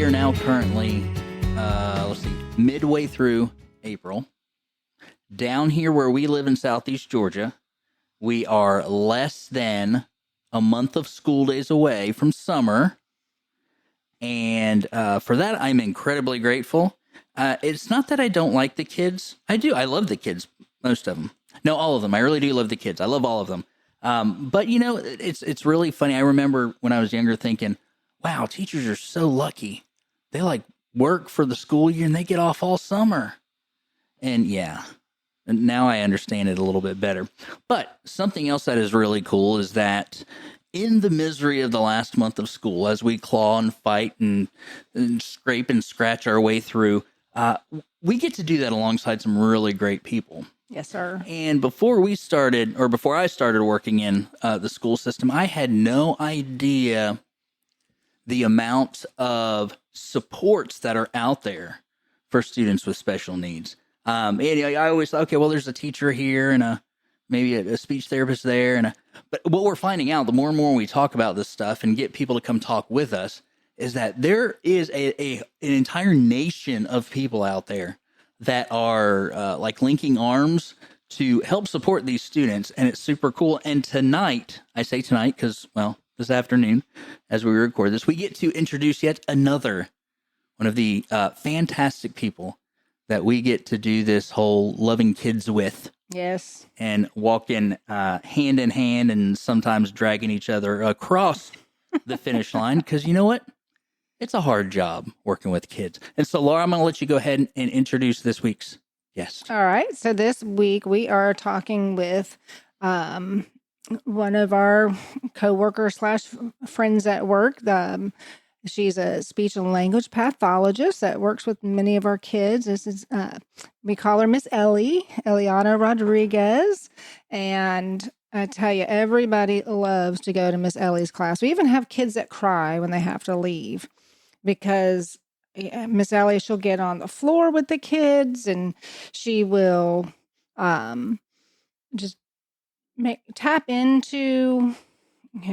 are now currently, midway through April. Down here where we live in Southeast Georgia, we are less than a month of school days away from summer. And for that, I'm incredibly grateful. It's not that I don't like the kids. I do. I love the kids, most of them. No, all of them. I really do love the kids. I love all of them. But, it's really funny. I remember when I was younger thinking, wow, teachers are so lucky. They work for the school year and they get off all summer. And yeah, and now I understand it a little bit better. But something else that is really cool is that in the misery of the last month of school, as we claw and fight and scrape and scratch our way through, we get to do that alongside some really great people. Yes, sir. And before I started working in the school system, I had no idea the amount of supports that are out there for students with special needs. And I always thought, okay, well, there's a teacher here and maybe a speech therapist there. But what we're finding out, the more and more we talk about this stuff and get people to come talk with us, is that there is an entire nation of people out there that are linking arms to help support these students. And it's super cool. And tonight, I say tonight because, this afternoon, as we record this, we get to introduce yet another one of the fantastic people that we get to do this whole loving kids with. Yes. And walking hand in hand and sometimes dragging each other across the finish line. Because you know what? It's a hard job working with kids. And so, Laura, I'm going to let you go ahead and introduce this week's guest. All right. So this week we are talking with one of our coworkers / friends at work. She's a speech and language pathologist that works with many of our kids. This is we call her Miss Eliana Rodriguez. And I tell you, everybody loves to go to Miss Ellie's class. We even have kids that cry when they have to leave because Miss Ellie, she'll get on the floor with the kids and she will just tap into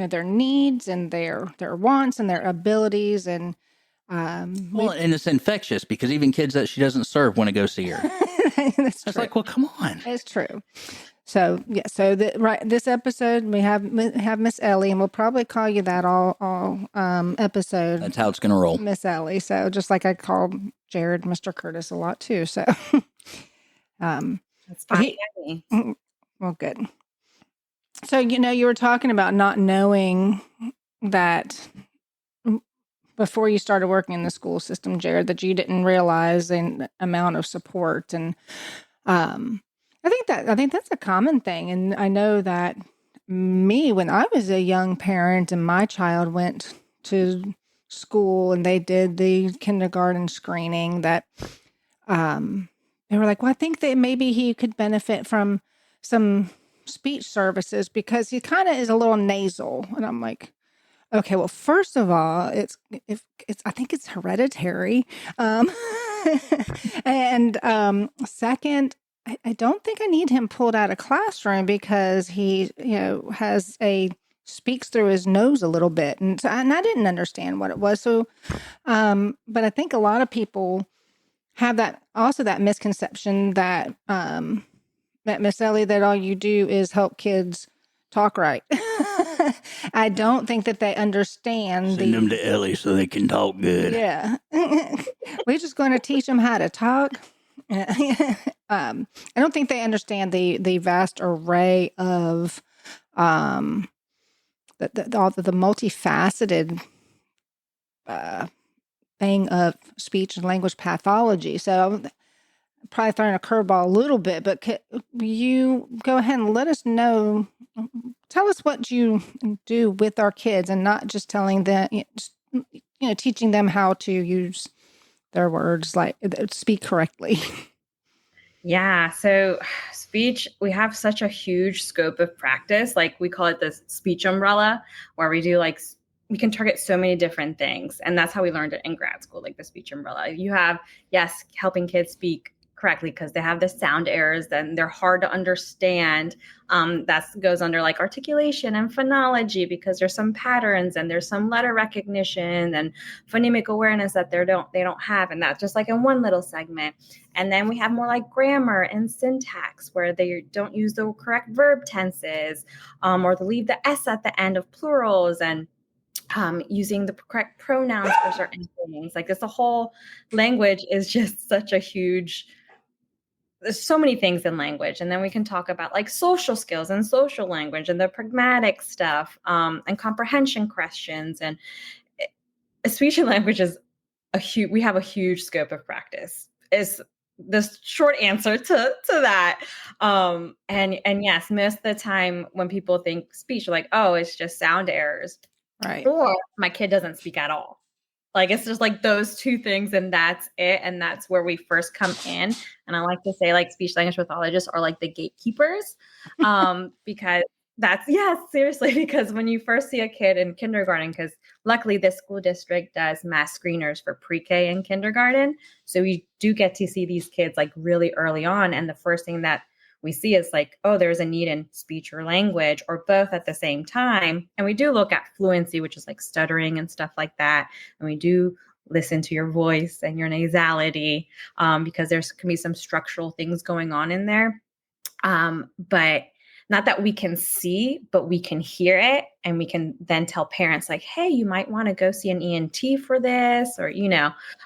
their needs and their wants and their abilities. And and it's infectious because even kids that she doesn't serve want to go see her. That's true. It's like, well, come on. It's true. So yeah, this episode we have Miss Ellie, and we'll probably call you that all episode. That's how it's gonna roll, Miss Ellie. So just like I call Jared Mr. Curtis a lot too. So that's fine. Well, good. So, you were talking about not knowing that before you started working in the school system, Jared, that you didn't realize the amount of support. And I think that's a common thing. And I know that when I was a young parent and my child went to school and they did the kindergarten screening, that they were like, well, I think that maybe he could benefit from some speech services because he kind of is a little nasal. And I'm like, okay, well, first of all, I think it's hereditary. And second, I don't think I need him pulled out of classroom because he, speaks through his nose a little bit. And I didn't understand what it was. So, but I think a lot of people have that misconception that Miss Ellie, that all you do is help kids talk right. I don't think that they understand. Send them to Ellie so they can talk good. Yeah. We're just going to teach them how to talk. I don't think they understand the vast array of the multifaceted thing of speech and language pathology. So probably throwing a curveball a little bit, but you go ahead and let us know. Tell us what you do with our kids, and not just telling them, teaching them how to use their words, like speak correctly. Yeah. So speech, we have such a huge scope of practice. Like we call it the speech umbrella, where we do we can target so many different things. And that's how we learned it in grad school, like the speech umbrella. You have, yes, helping kids speak correctly because they have the sound errors and they're hard to understand. That goes under like articulation and phonology because there's some patterns and there's some letter recognition and phonemic awareness that they don't have, and that's just like in one little segment. And then we have more like grammar and syntax where they don't use the correct verb tenses, or they leave the s at the end of plurals, and using the correct pronouns for certain things. Like this, the whole language is just such a huge, there's so many things in language. And then we can talk about like social skills and social language and the pragmatic stuff, and comprehension questions. And speech and language is we have a huge scope of practice is the short answer to that. And yes, most of the time when people think speech, like, oh, it's just sound errors. Right. Or my kid doesn't speak at all. Like it's just like those two things and that's it. And that's where we first come in. And I like to say like speech language pathologists are like the gatekeepers, because seriously, because when you first see a kid in kindergarten, because luckily this school district does mass screeners for pre-K and kindergarten. So we do get to see these kids like really early on. And the first thing that we see is like, oh, there's a need in speech or language or both at the same time. And we do look at fluency, which is like stuttering and stuff like that. And we do listen to your voice and your nasality, because there's can be some structural things going on in there. But not that we can see, but we can hear it. And we can then tell parents like, hey, you might want to go see an ENT for this, or,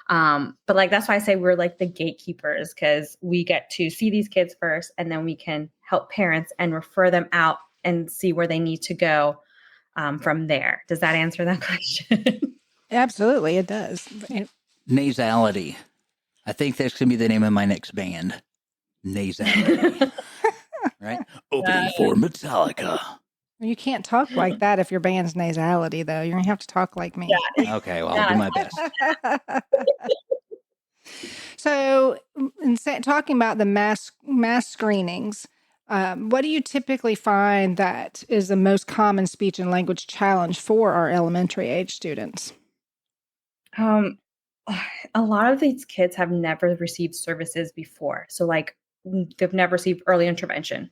but like, that's why I say we're like the gatekeepers, because we get to see these kids first, and then we can help parents and refer them out and see where they need to go from there. Does that answer that question? Absolutely, it does. Nasality. I think that's going to be the name of my next band. Nasality. Right? Opening for Metallica. You can't talk like that if your band's nasality, though. You're going to have to talk like me. Yeah. Okay, well, I'll do my best. So, talking about the mass screenings, what do you typically find that is the most common speech and language challenge for our elementary age students? A lot of these kids have never received services before. So like they've never received early intervention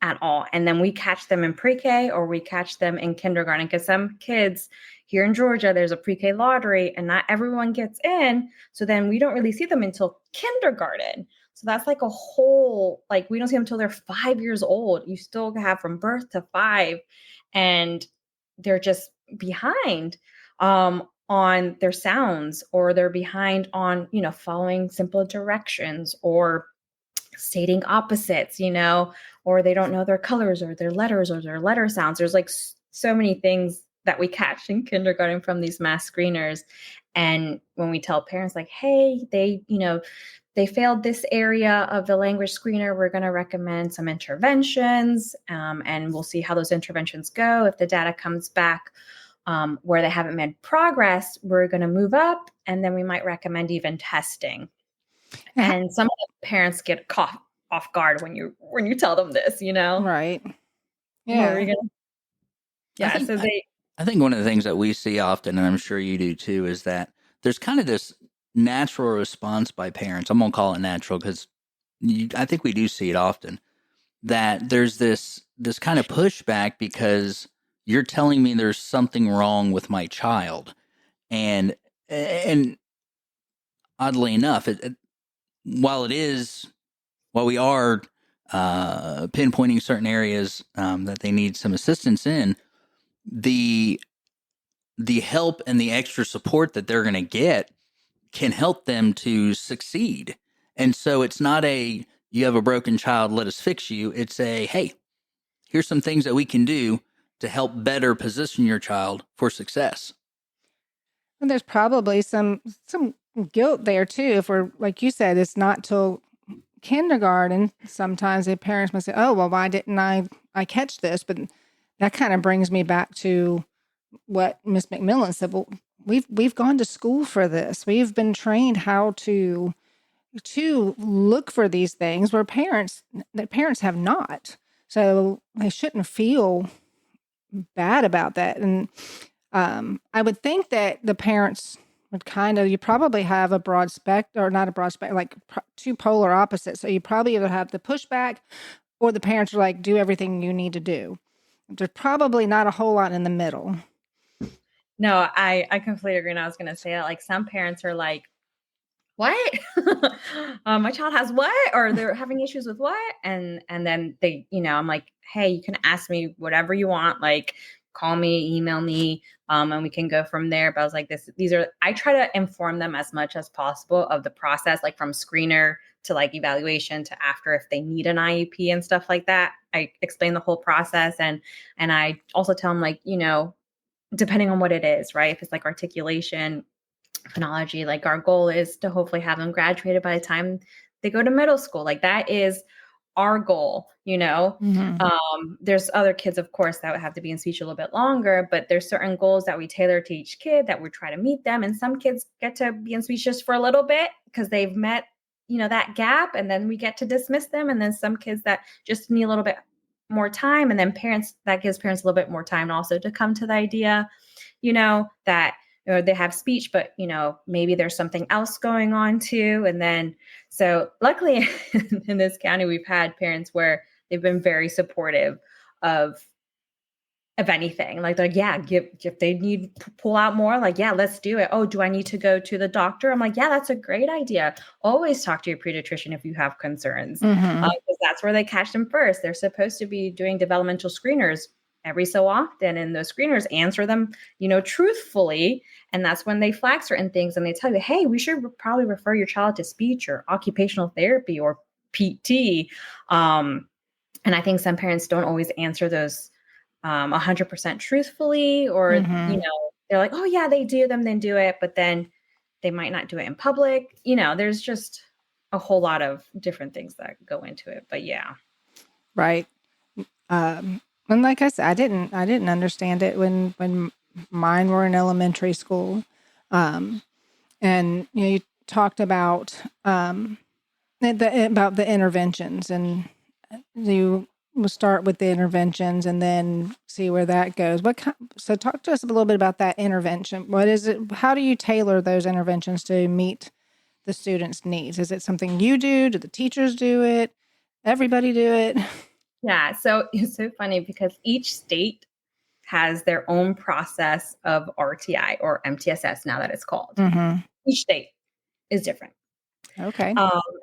at all. And then we catch them in pre-K or we catch them in kindergarten, because some kids here in Georgia, there's a pre-K lottery and not everyone gets in. So then we don't really see them until kindergarten. So that's like a whole, like we don't see them until they're 5 years old. You still have from birth to 5, and they're just behind on their sounds, or they're behind on, following simple directions or stating opposites, or they don't know their colors or their letters or their letter sounds. There's like so many things that we catch in kindergarten from these mass screeners. And when we tell parents like, hey, they failed this area of the language screener, we're going to recommend some interventions, and we'll see how those interventions go. If the data comes back where they haven't made progress, we're going to move up, and then we might recommend even testing. And some of the parents get caught off guard when you tell them this, Right. Yeah. I think one of the things that we see often, and I'm sure you do too, is that there's kind of this natural response by parents. I'm going to call it natural because I think we do see it often, that there's this kind of pushback because you're telling me there's something wrong with my child. And oddly enough, while we are pinpointing certain areas that they need some assistance in, the help and the extra support that they're going to get can help them to succeed. And so it's not you have a broken child, let us fix you. It's hey, here's some things that we can do to help better position your child for success. And there's probably some guilt there too. If we're, like you said, it's not till kindergarten. Sometimes the parents might say, oh, well, why didn't I catch this? But that kind of brings me back to what Miss McMillan said. Well, we've gone to school for this. We've been trained how to look for these things where parents have not. So they shouldn't feel bad about that. And I would think that the parents would you probably have a broad spectrum, or not a broad spectrum, like two polar opposites. So you probably either have the pushback or the parents are like, do everything you need to do. There's probably not a whole lot in the middle. No, I completely agree. And I was going to say that, like, some parents are like, what? My child has what? Or they're having issues with what? And then they, I'm like, hey, you can ask me whatever you want. Like, call me, email me, and we can go from there. But I was like, I try to inform them as much as possible of the process, like from screener to like evaluation to after, if they need an IEP and stuff like that. I explain the whole process. And I also tell them, like, depending on what it is, right? If it's like articulation, phonology, like our goal is to hopefully have them graduated by the time they go to middle school. Like that is our goal, There's other kids, of course, that would have to be in speech a little bit longer, but there's certain goals that we tailor to each kid that we try to meet them. And some kids get to be in speech just for a little bit because they've met, that gap, and then we get to dismiss them. And then some kids that just need a little bit more time, and then that gives parents a little bit more time also to come to the idea, that they have speech, but maybe there's something else going on too. And then, so luckily in this county, we've had parents where they've been very supportive of anything. Like, yeah, if they need to pull out more, like, yeah, let's do it. Oh, do I need to go to the doctor? I'm like, yeah, that's a great idea. Always talk to your pediatrician if you have concerns, because that's where they catch them first. They're supposed to be doing developmental screeners every so often, and those screeners answer them, truthfully. And that's when they flag certain things and they tell you, hey, we should probably refer your child to speech or occupational therapy or PT. And I think some parents don't always answer those 100% truthfully, or, they're like, oh yeah, they do them, then do it. But then they might not do it in public. There's just a whole lot of different things that go into it, but yeah. Right. And like I said, I didn't understand it when mine were in elementary school. And, you talked about, about the interventions, and you will start with the interventions and then see where that goes. So talk to us a little bit about that intervention. What is it? How do you tailor those interventions to meet the students' needs? Is it something you do? Do the teachers do it? Everybody do it? Yeah. So it's so funny because each state has their own process of RTI or MTSS now that it's called. Each state is different. Okay.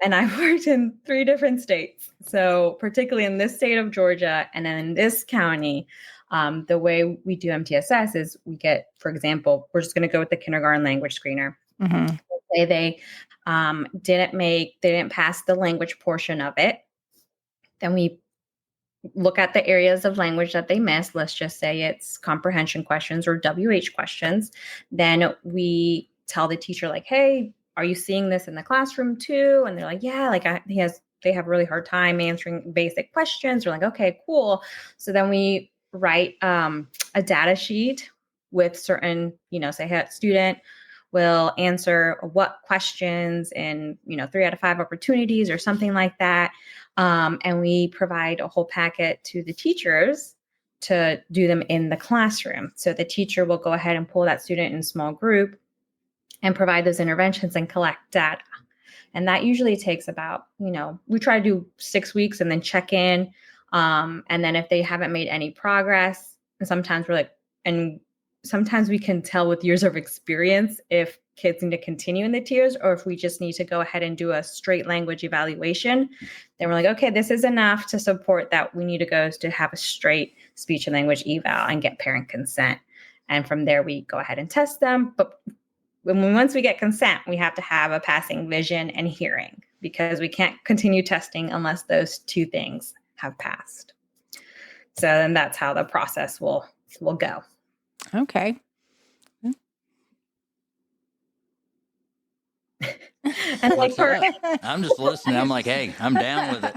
And I worked in 3 different states. So particularly in this state of Georgia and then in this county, the way we do MTSS is we get, for example, we're just going to go with the kindergarten language screener. Say they didn't pass the language portion of it. Then we look at the areas of language that they missed. Let's just say it's comprehension questions or WH questions. Then we tell the teacher, like, hey, are you seeing this in the classroom too? And they're like, yeah, like they have a really hard time answering basic questions. We're like, okay, cool. So then we write a data sheet with certain, say a student will answer what questions in, 3 out of 5 opportunities or something like that. And we provide a whole packet to the teachers to do them in the classroom. So the teacher will go ahead and pull that student in a small group and provide those interventions and collect data. And that usually takes about, we try to do 6 weeks and then check in. And then if they haven't made any progress, and sometimes sometimes we can tell with years of experience if kids need to continue in the tiers or if we just need to go ahead and do a straight language evaluation. Then we're like, okay, this is enough to support that we need to go to have a straight speech and language eval and get parent consent. And from there, we go ahead and test them. But once we get consent, we have to have a passing vision and hearing, because we can't continue testing unless those 2 things have passed. So then that's how the process will go. Okay. And I'm just listening. I'm like, hey, I'm down with it.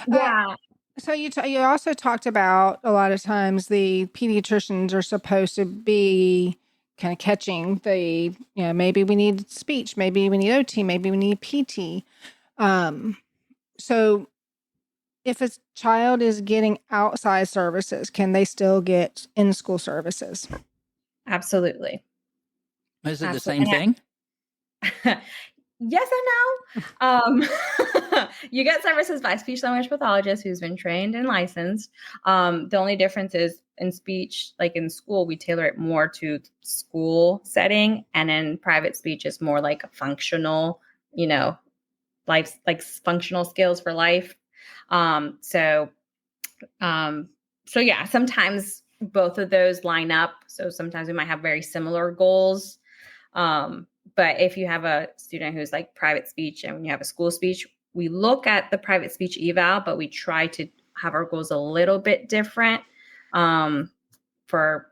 Yeah. So you also talked about a lot of times the pediatricians are supposed to be kind of catching the, maybe we need speech, maybe we need OT, maybe we need PT. So if a child is getting outside services, can they still get in-school services? Absolutely. Is it the same thing? Yes and no. You get services by a speech language pathologist who's been trained and licensed. The only difference is in speech, like in school, we tailor it more to school setting, and in private speech is more like a functional, life, like functional skills for life. Um, so, um, so yeah, sometimes both of those line up. So sometimes we might have very similar goals. Um, but if you have a student who's like private speech and you have a school speech, we look at the private speech eval, but we try to have our goals a little bit different for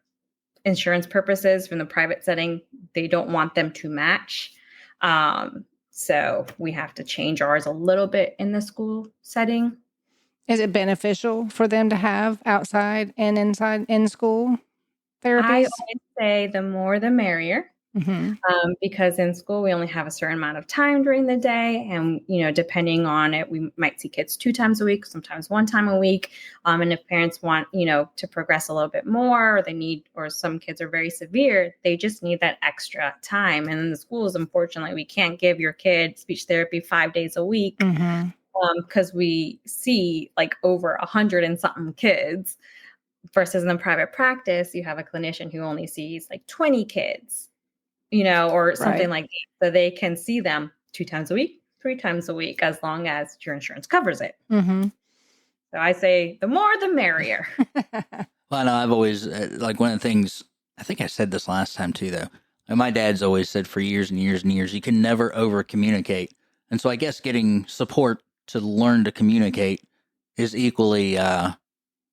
insurance purposes. From the private setting, they don't want them to match. So we have to change ours a little bit in the school setting. Is it beneficial for them to have outside and inside in school I therapies? always say the more the merrier. Mm-hmm. Because in school we only have a certain amount of time during the day, and depending on it, we might see kids 2 times a week, sometimes 1 time a week. And if parents want to progress a little bit more, or some kids are very severe, they just need that extra time. And in the schools, unfortunately, we can't give your kid speech therapy 5 days a week, because we see like over 100 and something kids, versus in the private practice you have a clinician who only sees like 20 kids, or something like that. So they can see them 2 times a week, 3 times a week, as long as your insurance covers it. Mm-hmm. So I say the more the merrier. Well, I know I've always, like one of the things, I think I said this last time too, though. And my dad's always said for years and years and years, you can never over communicate. And so I guess getting support to learn to communicate is equally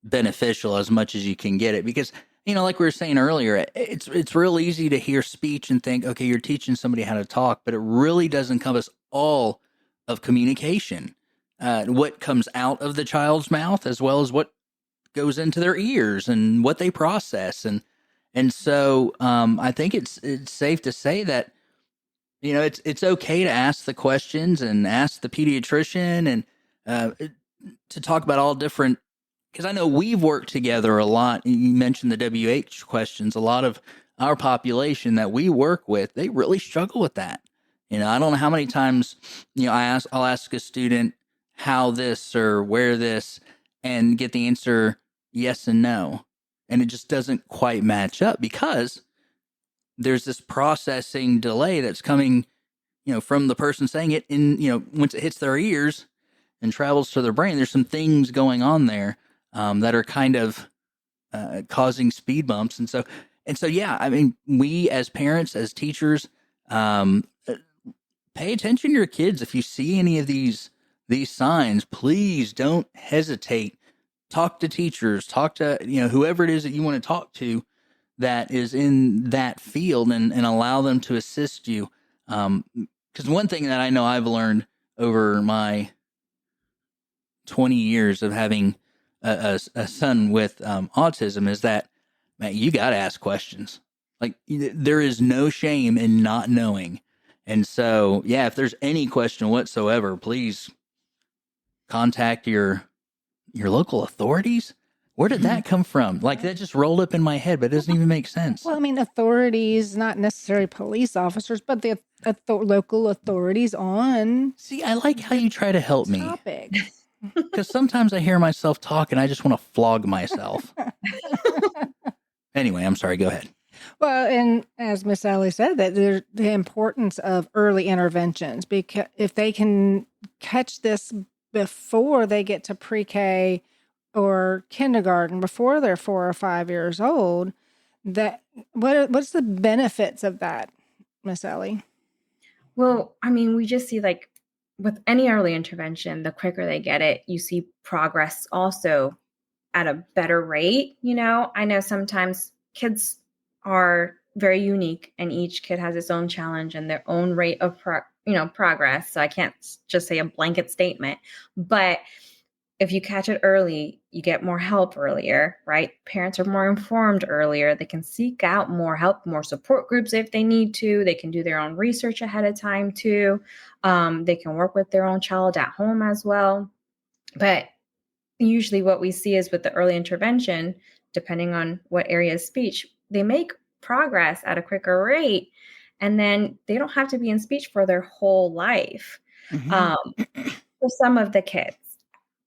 beneficial as much as you can get it. Because, like we were saying earlier, it's real easy to hear speech and think, okay, you're teaching somebody how to talk, but it really does encompass all of communication. What comes out of the child's mouth, as well as what goes into their ears and what they process. And so I think it's safe to say that, it's okay to ask the questions and ask the pediatrician and to talk about all different, because I know we've worked together a lot. You mentioned the WH questions. A lot of our population that we work with, they really struggle with that. I don't know how many times, I'll ask a student how this or where this and get the answer yes and no. And it just doesn't quite match up because there's this processing delay that's coming, from the person saying it in, once it hits their ears and travels to their brain, there's some things going on there that are kind of causing speed bumps. And so, yeah, I mean, we as parents, as teachers, pay attention to your kids. If you see any of these signs, please don't hesitate. Talk to teachers, talk to, whoever it is that you want to talk to that is in that field and allow them to assist you. Because one thing that I know I've learned over my 20 years of having a son with autism is that, man, you got to ask questions. Like, there is no shame in not knowing. And so, yeah, if there's any question whatsoever, please contact your local authorities. Where did that come from? Like, that just rolled up in my head, but it doesn't even make sense. Well, I mean, authorities, not necessarily police officers, but the local authorities on See, I like how you try to help me. topics. Because sometimes I hear myself talk and I just want to flog myself. Anyway, I'm sorry. Go ahead. Well, and as Miss Ellie said, that there's the importance of early interventions, because if they can catch this before they get to pre-K or kindergarten, before they're 4 or 5 years old, what's the benefits of that, Miss Ellie? Well, I mean, we just see like with any early intervention, the quicker they get it, you see progress also at a better rate. I know sometimes kids are very unique and each kid has its own challenge and their own rate of progress. So I can't just say a blanket statement, but if you catch it early, you get more help earlier, right? Parents are more informed earlier. They can seek out more help, more support groups if they need to. They can do their own research ahead of time too. They can work with their own child at home as well. But usually what we see is with the early intervention, depending on what area of speech, they make progress at a quicker rate. And then they don't have to be in speech for their whole life. Mm-hmm. For some of the kids,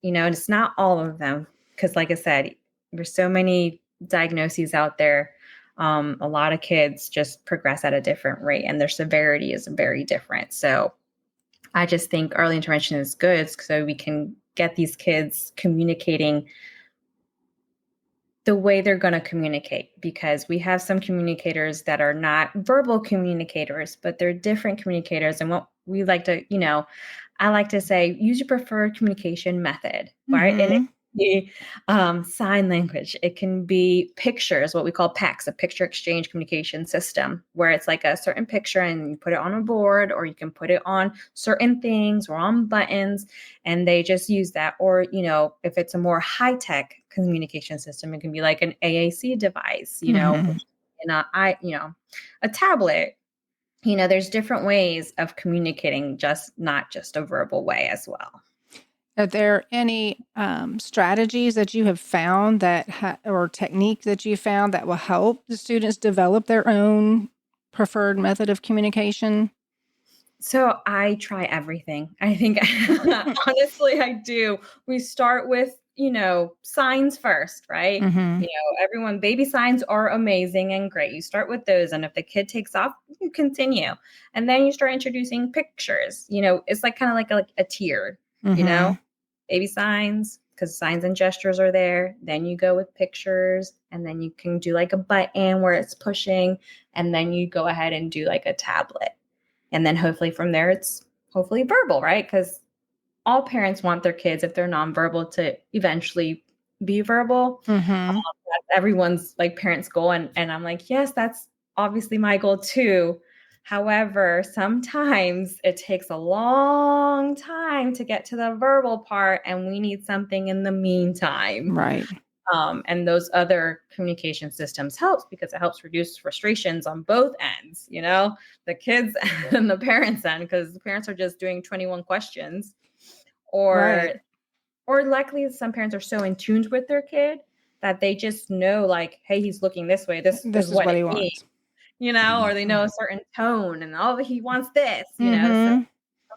and it's not all of them, because like I said, there's so many diagnoses out there. A lot of kids just progress at a different rate and their severity is very different. So I just think early intervention is good so we can get these kids communicating the way they're going to communicate, because we have some communicators that are not verbal communicators, but they're different communicators. And what we like to, I like to say, use your preferred communication method, right? And it Mm-hmm. can be sign language. It can be pictures, what we call PECS, a picture exchange communication system, where it's like a certain picture and you put it on a board, or you can put it on certain things or on buttons, and they just use that. Or, if it's a more high-tech communication system, it can be like an AAC device, Mm-hmm. and a tablet. There's different ways of communicating, not just a verbal way as well. Are there any strategies that you have found or techniques that you found that will help the students develop their own preferred method of communication? So I try everything. I think honestly, I do. We start with, signs first, right? Mm-hmm. Everyone, baby signs are amazing and great. You start with those. And if the kid takes off, you continue. And then you start introducing pictures. It's like kind of like a tier, Mm-hmm. baby signs, because signs and gestures are there. Then you go with pictures, and then you can do like a button where it's pushing. And then you go ahead and do like a tablet. And then hopefully from there, it's hopefully verbal, right? Because all parents want their kids, if they're nonverbal, to eventually be verbal. Mm-hmm. That's everyone's like parents' goal. And I'm like, yes, that's obviously my goal too. However, sometimes it takes a long time to get to the verbal part, and we need something in the meantime. Right. And those other communication systems helps, because it helps reduce frustrations on both ends, the kids and the parents end, because the parents are just doing 21 questions, or Right. luckily some parents are so in tune with their kid that they just know, like, hey, he's looking this way, this This is is what what it he means, wants. or they know a certain tone, and oh, he wants this, so Mm-hmm.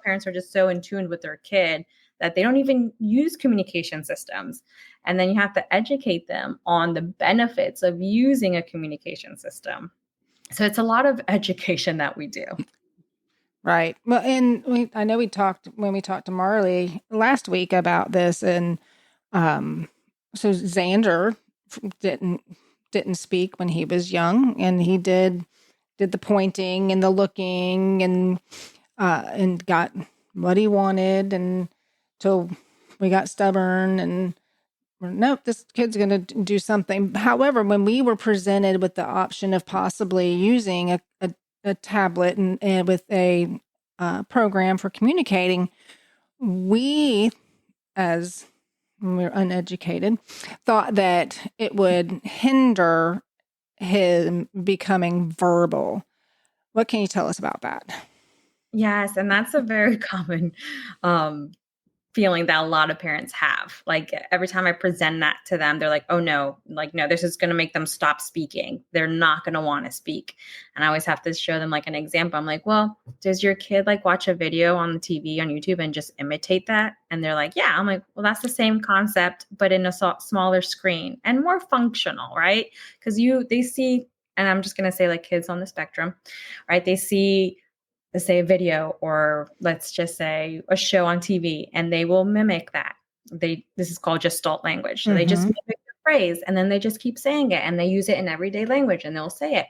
parents are just so in tune with their kid that they don't even use communication systems. And then you have to educate them on the benefits of using a communication system. So it's a lot of education that we do. Right. Well, and I know when we talked to Marley last week about this, and so Xander didn't speak when he was young, and he did the pointing and the looking, and got what he wanted, and till we got stubborn and nope, this kid's going to do something. However, when we were presented with the option of possibly using a tablet and with a program for communicating, we, as we're uneducated, thought that it would hinder him becoming verbal. What can you tell us about that? Yes, and that's a very common feeling that a lot of parents have. Like, every time I present that to them, they're like, oh no, like, no, this is going to make them stop speaking. They're not going to want to speak. And I always have to show them like an example. I'm like, well, does your kid like watch a video on the TV on YouTube and just imitate that? And they're like, yeah. I'm like, well, that's the same concept, but in a smaller screen and more functional, right? Because they see, and I'm just going to say like kids on the spectrum, right? They see, let's say, a video, or let's just say a show on TV, and they will mimic that. This is called gestalt language. So they just Mm-hmm. mimic the phrase, and then they just keep saying it, and they use it in everyday language, and they'll say it.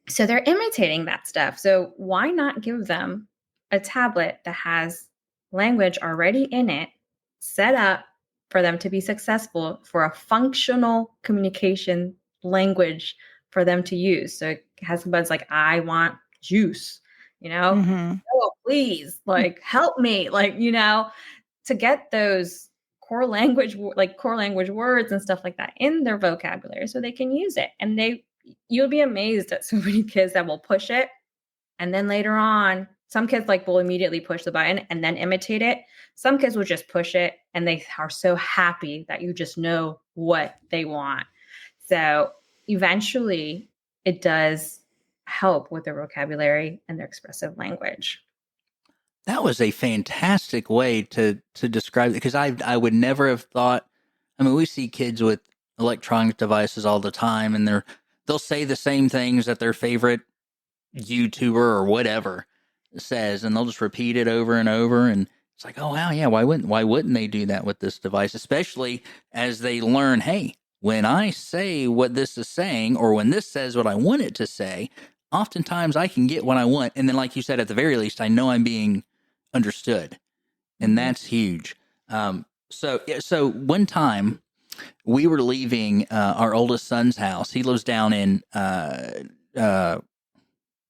So they're imitating that stuff. So why not give them a tablet that has language already in it, set up for them to be successful, for a functional communication language for them to use? So it has buttons like, I want juice, Mm-hmm. oh, please, like, help me, like, to get those core language words and stuff like that in their vocabulary so they can use it. And you'll be amazed at so many kids that will push it, and then later on, some kids like will immediately push the button and then imitate it. Some kids will just push it, and they are so happy that you just know what they want. So eventually it does help with their vocabulary and their expressive language. That was a fantastic way to describe it, because I would never have thought. I mean, we see kids with electronic devices all the time, and they'll say the same things that their favorite YouTuber or whatever says, and they'll just repeat it over and over. And it's like, oh wow, yeah, why wouldn't they do that with this device? Especially as they learn, hey, when I say what this is saying, or when this says what I want it to say, oftentimes I can get what I want. And then, like you said, at the very least, I know I'm being understood, and that's huge. So one time we were leaving our oldest son's house. He lives down in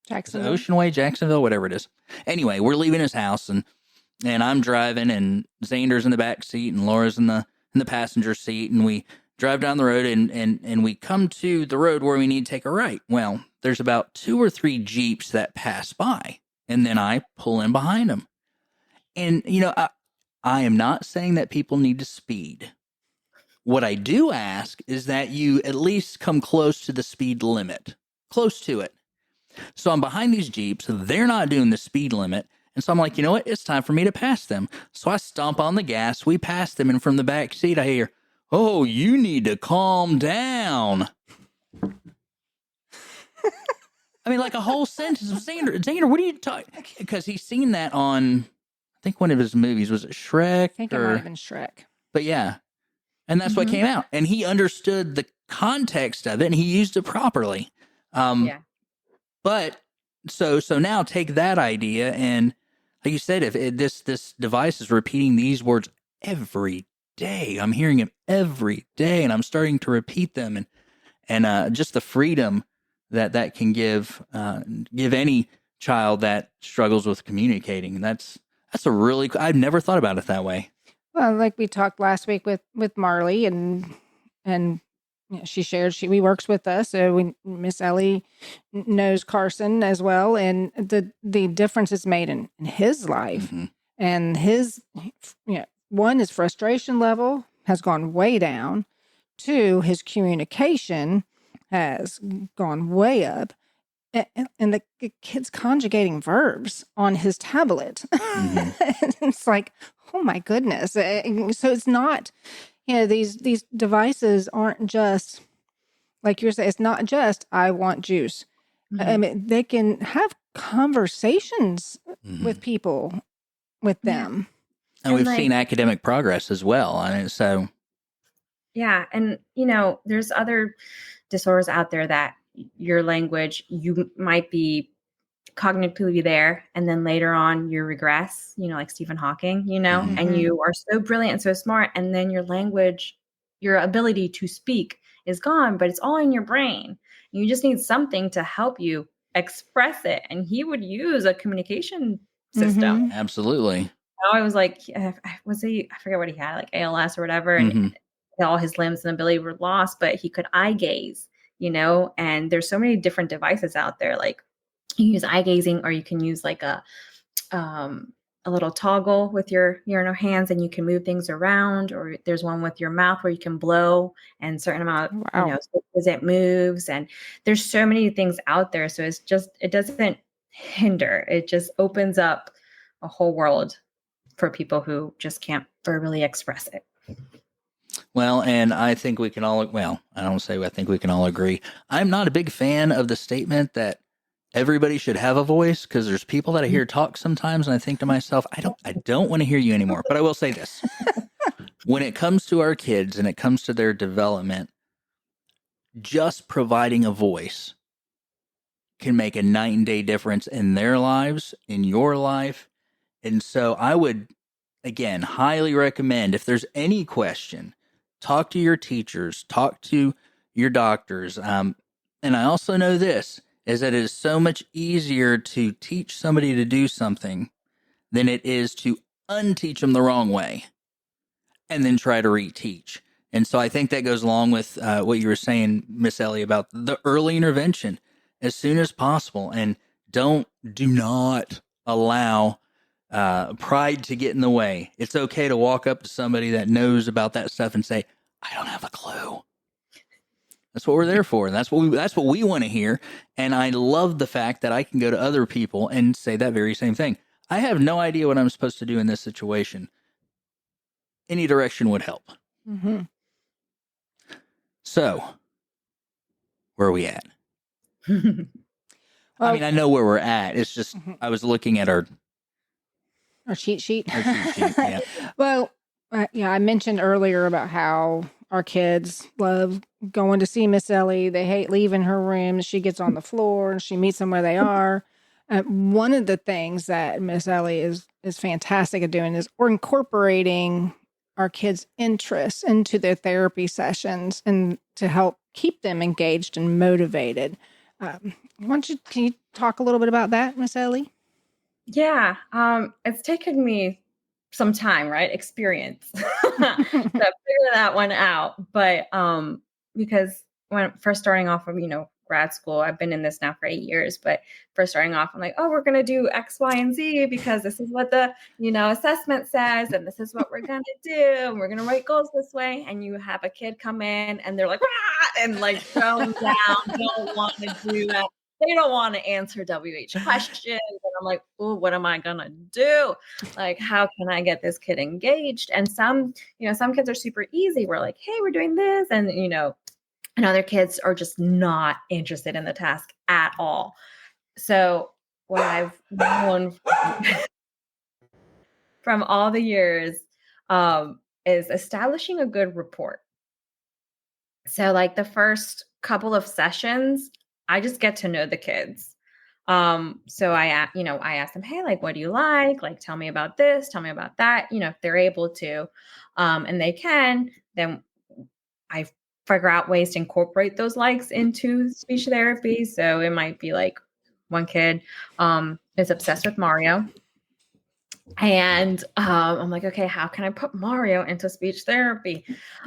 Jacksonville. Ocean Way, Jacksonville, whatever it is. Anyway, we're leaving his house, and I'm driving, and Xander's in the back seat, and Laura's in the passenger seat, and we drive down the road, and we come to the road where we need to take a right. Well, there's about 2 or 3 Jeeps that pass by, and then I pull in behind them. And, I am not saying that people need to speed. What I do ask is that you at least come close to the speed limit, close to it. So I'm behind these Jeeps. They're not doing the speed limit. And so I'm like, you know what? It's time for me to pass them. So I stomp on the gas. We pass them. And from the back seat, I hear, oh, you need to calm down. I mean, like a whole sentence of Xander, what are you talking? Because he's seen that on, I think, one of his movies. Was it Shrek? I think it might have been Shrek. But yeah. And that's what came out. And he understood the context of it, and he used it properly. Yeah. But so now take that idea, and like you said, if this device is repeating these words every day, I'm hearing them every day, and I'm starting to repeat them, and just the freedom that can give any child that struggles with communicating. That's a really, I've never thought about it that way. Well, like we talked last week with Marley, and she shared we works with us. So Miss Ellie knows Carson as well, and the difference it's made in his life, and his one, his frustration level has gone way down. 2, his communication has gone way up. And the kid's conjugating verbs on his tablet. It's like, oh my goodness. So it's not, these devices aren't just, like you're saying, it's not just, I want juice. I mean, they can have conversations with people with them. And we've seen academic progress as well. I mean, so. Yeah. And, there's other disorders out there that your language, you might be cognitively there, and then later on you regress, like Stephen Hawking, and you are so brilliant and so smart, and then your language, your ability to speak is gone, but it's all in your brain. You just need something to help you express it. And he would use a communication system. Absolutely. I was like, I forget what he had, like ALS or whatever, and all his limbs and ability were lost, but he could eye gaze. And there's so many different devices out there. Like you use eye gazing, or you can use like a little toggle with your hands, and you can move things around. Or there's one with your mouth where you can blow, and certain amount, as it moves. And there's so many things out there. So it doesn't hinder. It just opens up a whole world for people who just can't verbally express it. Well, and I think we can all, I don't say I think we can all agree. I'm not a big fan of the statement that everybody should have a voice, because there's people that I hear talk sometimes, and I think to myself, I don't want to hear you anymore. But I will say this. When it comes to our kids and it comes to their development, just providing a voice can make a night and day difference in their lives, in your life. And so I would, again, highly recommend, if there's any question, talk to your teachers, talk to your doctors. And I also know this, is that it is so much easier to teach somebody to do something than it is to unteach them the wrong way and then try to reteach. And so I think that goes along with what you were saying, Miss Ellie, about the early intervention as soon as possible. And do not allow pride to get in the way. It's okay to walk up to somebody that knows about that stuff and say, I don't have a clue. That's what we're there for. And that's what we want to hear. And I love the fact that I can go to other people and say that very same thing. I have no idea what I'm supposed to do in this situation. Any direction would help. Mm-hmm. So, where are we at? Well, I mean, I know where we're at. It's just I was looking at our cheat sheet. Yeah. Well, yeah, I mentioned earlier about how our kids love going to see Miss Ellie. They hate leaving her room. She gets on the floor and she meets them where they are. One of the things that Miss Ellie is fantastic at doing is we're incorporating our kids' interests into their therapy sessions and to help keep them engaged and motivated. Can you talk a little bit about that, Miss Ellie? Yeah, it's taken me some time, right? Experience to figure that one out. But because when first starting off of, grad school, I've been in this now for 8 years, but first starting off, I'm like, oh, we're going to do X, Y, and Z because this is what the, assessment says, and this is what we're going to do. And we're going to write goals this way. And you have a kid come in and they're like, rah! And like thrown down, don't want to do that. They don't want to answer WH questions. And I'm like, oh, what am I going to do? Like, how can I get this kid engaged? And some kids are super easy. We're like, hey, we're doing this. And other kids are just not interested in the task at all. So what I've known from all the years is establishing a good rapport. So like the first couple of sessions, I just get to know the kids. So I ask them, hey, like, what do you like? Like, tell me about this, tell me about that. If they're able to, and they can, then I figure out ways to incorporate those likes into speech therapy. So it might be like one kid is obsessed with Mario. And I'm like, okay, how can I put Mario into speech therapy?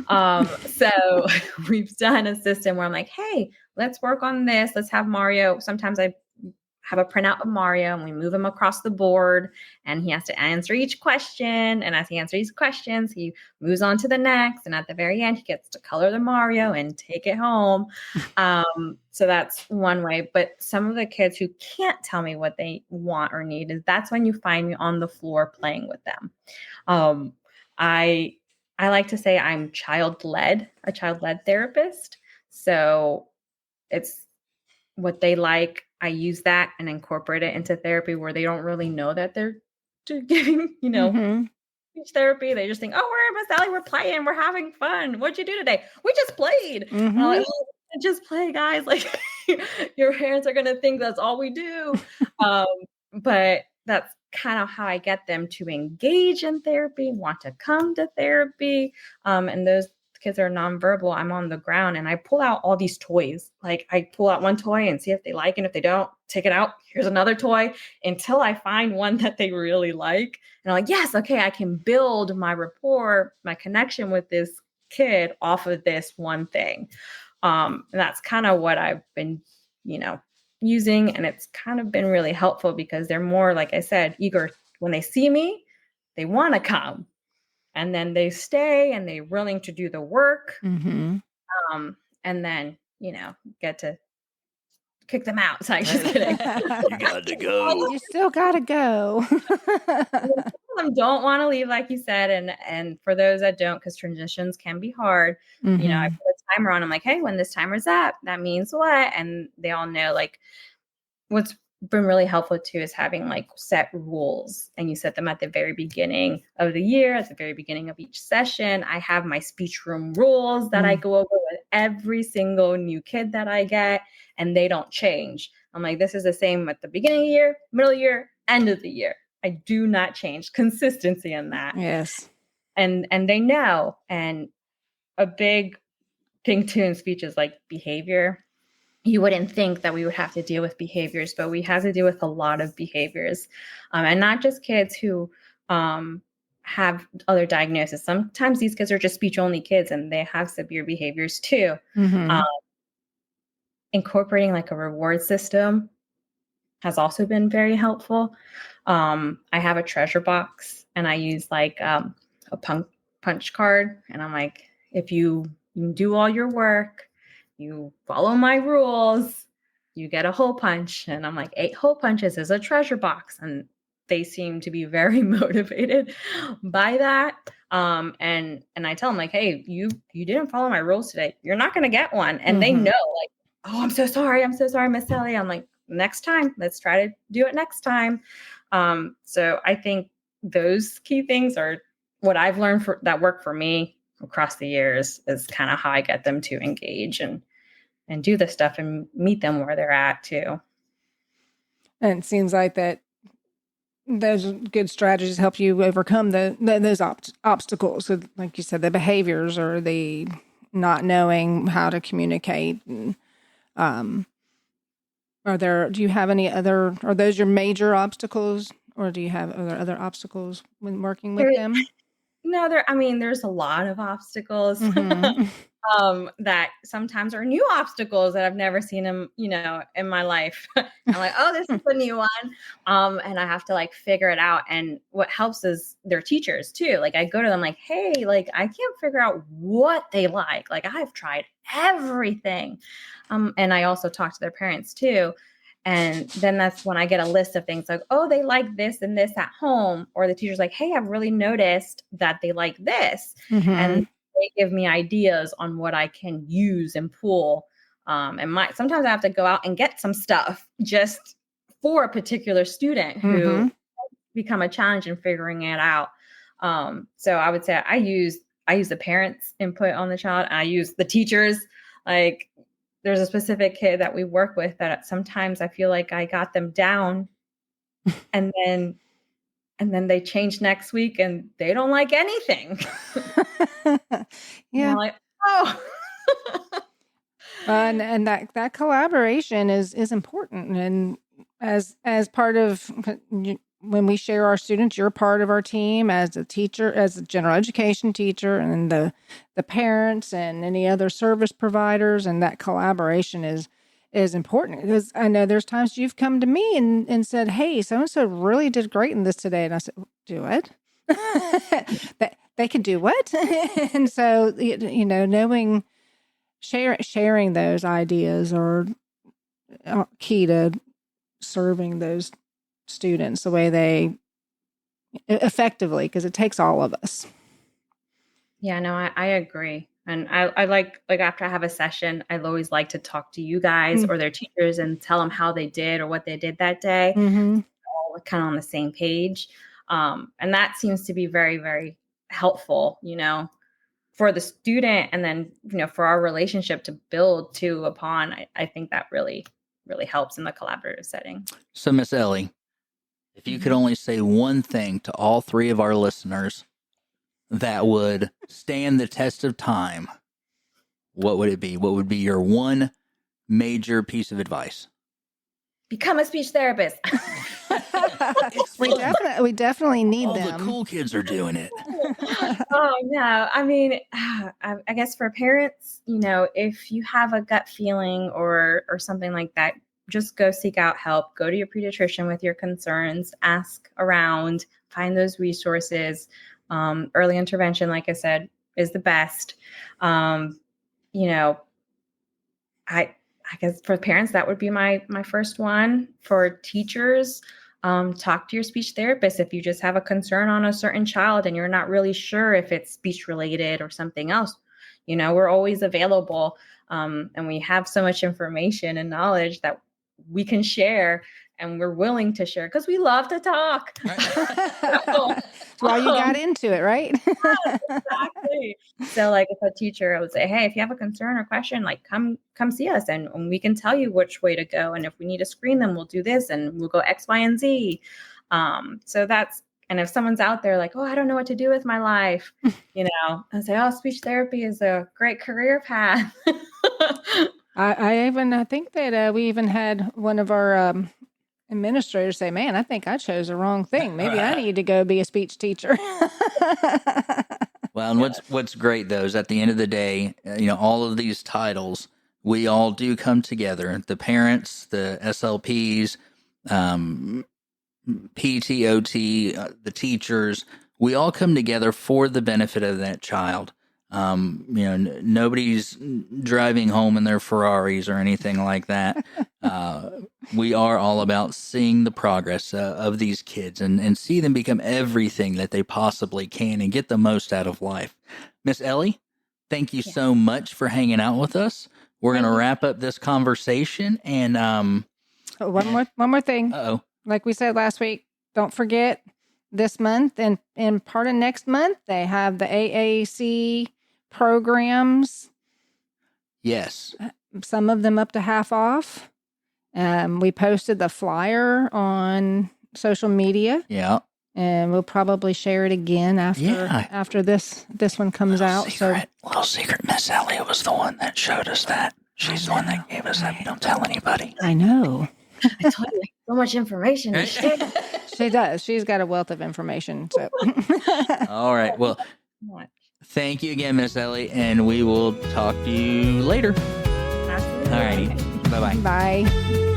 So we've done a system where I'm like, hey, let's work on this. Let's have Mario. Sometimes I have a printout of Mario and we move him across the board and he has to answer each question. And as he answers these questions, he moves on to the next. And at the very end, he gets to color the Mario and take it home. So that's one way. But some of the kids who can't tell me what they want or need, that's when you find me on the floor playing with them. I like to say I'm a child-led therapist. So it's what they like. I use that and incorporate it into therapy where they don't really know that they're giving, speech therapy. They just think, oh, we're Miss Ellie, we're playing, we're having fun. What'd you do today? We just played. And I'm like, oh, just play, guys. Like your parents are gonna think that's all we do. But that's kind of how I get them to engage in therapy, want to come to therapy. And those kids are nonverbal. I'm on the ground and I pull out all these toys. Like I pull out one toy and see if they like it. If they don't, take it out. Here's another toy until I find one that they really like. And I'm like, yes, okay, I can build my rapport, my connection with this kid off of this one thing. And that's kind of what I've been, using. And it's kind of been really helpful because they're more, like I said, eager. When they see me, they want to come. And then they stay and they're willing to do the work. And then, get to kick them out. So I'm just kidding. You got to go. You still got to go. Some don't want to leave, like you said. And for those that don't, because transitions can be hard, I put a timer on. I'm like, hey, when this timer's up, that means what? And they all know, like, what's been really helpful too is having like set rules, and you set them at the very beginning of the year, at the very beginning of each session. I have my speech room rules that I go over with every single new kid that I get, and they don't change. I'm like, this is the same at the beginning of the year, middle of the year, end of the year. I do not change. Consistency in that. Yes. And they know. And a big thing too in speech is like behavior. You wouldn't think that we would have to deal with behaviors, but we have to deal with a lot of behaviors. And not just kids who have other diagnoses. Sometimes these kids are just speech-only kids and they have severe behaviors too. Incorporating like a reward system has also been very helpful. I have a treasure box and I use like a punch card. And I'm like, if you do all your work you follow my rules, you get a hole punch. And I'm like, 8 hole punches is a treasure box. And they seem to be very motivated by that. And I tell them like, hey, you didn't follow my rules today. You're not going to get one. And they know like, oh, I'm so sorry. Miss Ellie. I'm like, next time, let's try to do it next time. So I think those key things are what I've learned that work for me across the years is kind of how I get them to engage and do the stuff and meet them where they're at too. And it seems like that those good strategies help you overcome those obstacles. So like you said, the behaviors or the not knowing how to communicate. And, do you have any other, are those your major obstacles, or do you have other obstacles when working with them? No, there's a lot of obstacles that sometimes are new obstacles that I've never seen in my life. I'm like, oh, this is a new one. And I have to like figure it out. And what helps is their teachers too. Like I go to them like, hey, like I can't figure out what they like. Like I've tried everything. And I also talk to their parents too. And then that's when I get a list of things like, oh, they like this and this at home. Or the teacher's like, hey, I've really noticed that they like this. And they give me ideas on what I can use and pull. And sometimes I have to go out and get some stuff just for a particular student who become a challenge in figuring it out. So I would say I use the parents' input on the child. I use the teachers. Like there's a specific kid that we work with that sometimes I feel like I got them down and then they change next week and they don't like anything. Yeah. Like, oh. And that collaboration is important. And as part of when we share our students, you're part of our team as a teacher, as a general education teacher, and the parents and any other service providers, and that collaboration is important. Because I know there's times you've come to me and said, hey, so-and-so really did great in this today. And I said, do what? They can do what? And so, knowing, sharing those ideas are key to serving those students the way they effectively, because it takes all of us. Yeah, no, I agree. And I like after I have a session, I always like to talk to you guys or their teachers and tell them how they did or what they did that day. All kind of on the same page. And that seems to be very, very helpful, for the student. And then, for our relationship to build upon, I think that really, really helps in the collaborative setting. So Miss Ellie, if you could only say one thing to all 3 of our listeners that would stand the test of time, what would it be? What would be your one major piece of advice? Become a speech therapist. We definitely need all them. The cool kids are doing it. Oh, no. I mean, I guess for parents, if you have a gut feeling or something like that, just go seek out help. Go to your pediatrician with your concerns. Ask around. Find those resources. Early intervention, like I said, is the best. I guess for parents, that would be my first one. For teachers, talk to your speech therapist if you just have a concern on a certain child and you're not really sure if it's speech related or something else. We're always available, and we have so much information and knowledge that we can share, and we're willing to share because we love to talk. That's why you got into it, right? Exactly. So like if a teacher, I would say, hey, if you have a concern or question, like come see us and we can tell you which way to go. And if we need to screen them, we'll do this and we'll go X, Y, and Z. So and if someone's out there like, oh, I don't know what to do with my life, I say, oh, speech therapy is a great career path. I think that we even had one of our administrators say, man, I think I chose the wrong thing. Maybe I need to go be a speech teacher. Well, and what's great though is at the end of the day, all of these titles, we all do come together. The parents, the SLPs, PTOT, the teachers, we all come together for the benefit of that child. Nobody's driving home in their Ferraris or anything like that. We are all about seeing the progress of these kids and see them become everything that they possibly can and get the most out of life. Miss Ellie, thank you so much for hanging out with us. We're going to wrap up this conversation and one more thing. Uh-oh. Like we said last week, don't forget this month and part of next month, they have the AAC programs. Yes. Some of them up to half off. We posted the flyer on social media. Yeah. And we'll probably share it again after this one comes out. Little secret, Miss Ellie was the one that showed us that. She's the one that gave us that. Don't tell anybody. I know. I told you, so much information. She does. She's got a wealth of information. So. All right. Well, thank you again, Miss Ellie, and we will talk to you later. Absolutely. All righty. Bye-bye. Bye.